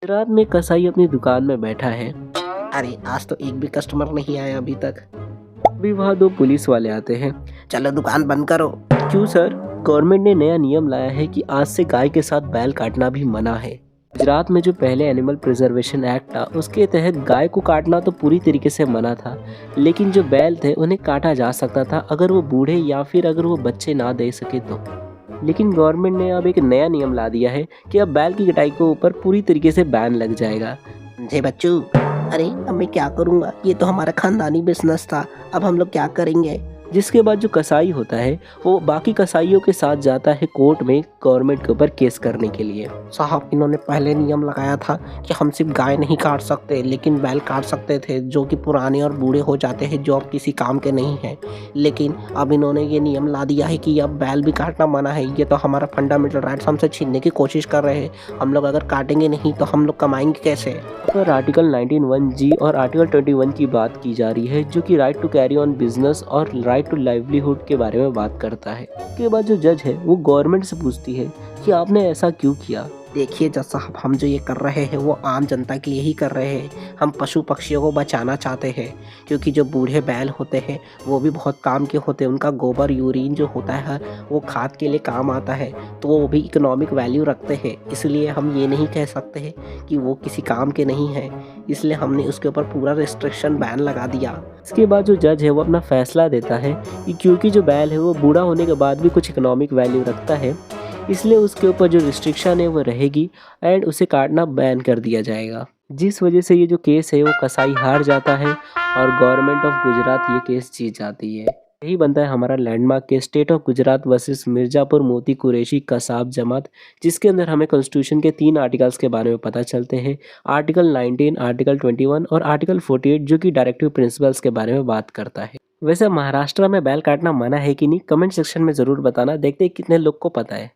रात में कसाई अपनी दुकान में बैठा है। अरे आज तो एक भी कस्टमर नहीं आया अभी तक। अभी वहाँ दो पुलिस वाले आते हैं। चलो दुकान बंद करो। क्यों सर? गवर्नमेंट ने नया नियम लाया है कि आज से गाय के साथ बैल काटना भी मना है। गुजरात में जो पहले एनिमल प्रिजर्वेशन एक्ट था उसके तहत गाय को काटना तो पूरी तरीके से मना था, लेकिन जो बैल थे उन्हें काटा जा सकता था अगर वो बूढ़े या फिर अगर वो बच्चे ना दे सके तो। लेकिन गवर्नमेंट ने अब एक नया नियम ला दिया है कि अब बैल की कटाई के ऊपर पूरी तरीके से बैन लग जाएगा। समझे बच्चों? अरे अब मैं क्या करूँगा, ये तो हमारा खानदानी बिजनेस था, अब हम लोग क्या करेंगे? जिसके बाद जो कसाई होता है वो बाकी कसाईयों के साथ जाता है कोर्ट में गवर्नमेंट के ऊपर केस करने के लिए। साहब इन्होंने पहले नियम लगाया था कि हम सिर्फ गाय नहीं काट सकते लेकिन बैल काट सकते थे, जो कि पुराने और बूढ़े हो जाते हैं, जो अब किसी काम के नहीं हैं। लेकिन अब इन्होंने ये नियम ला दिया है कि अब बैल भी काटना मना है। ये तो हमारा फंडामेंटल राइट्स हमसे छीनने की कोशिश कर रहे हैं। हम लोग अगर काटेंगे नहीं तो हम लोग कमाएंगे कैसे? पर आर्टिकल 19(1)(g) और आर्टिकल 21 की बात की जा रही है, जो कि right to carry on business और राइट टू लाइवलीहुड के बारे में बात करता है। उसके बाद जो जज है वो गवर्नमेंट से पूछती है कि आपने ऐसा क्यों किया। देखिए जज साहब, हम जो ये कर रहे हैं वो आम जनता के लिए ही कर रहे हैं। हम पशु पक्षियों को बचाना चाहते हैं, क्योंकि जो बूढ़े बैल होते हैं वो भी बहुत काम के होते हैं। उनका गोबर यूरिन जो होता है वो खाद के लिए काम आता है, तो वो भी इकोनॉमिक वैल्यू रखते हैं। इसलिए हम ये नहीं कह सकते हैं कि वो किसी काम के नहीं हैं, इसलिए हमने उसके ऊपर पूरा रिस्ट्रिक्शन बैन लगा दिया। इसके बाद जो जज है वो अपना फैसला देता है कि क्योंकि जो बैल है वो बूढ़ा होने के बाद भी कुछ इकोनॉमिक वैल्यू रखता है, इसलिए उसके ऊपर जो रिस्ट्रिक्शन है वो रहेगी एंड उसे काटना बैन कर दिया जाएगा। जिस वजह से ये जो केस है वो कसाई हार जाता है और गवर्नमेंट ऑफ गुजरात ये केस जीत जाती है। यही बनता है हमारा landmark case state of Gujarat versus Mirzapur मोती कुरैशी कसाब जमात, जिसके अंदर हमें कॉन्स्टिट्यूशन के 3 आर्टिकल्स के बारे में पता चलते हैं। आर्टिकल 19, आर्टिकल 21 और आर्टिकल 48, जो कि डायरेक्टिव प्रिंसिपल्स के बारे में बात करता है। वैसे महाराष्ट्र में बैल काटना मना है कि नहीं, कमेंट सेक्शन में ज़रूर बताना। देखते हैं कितने लोग को पता है।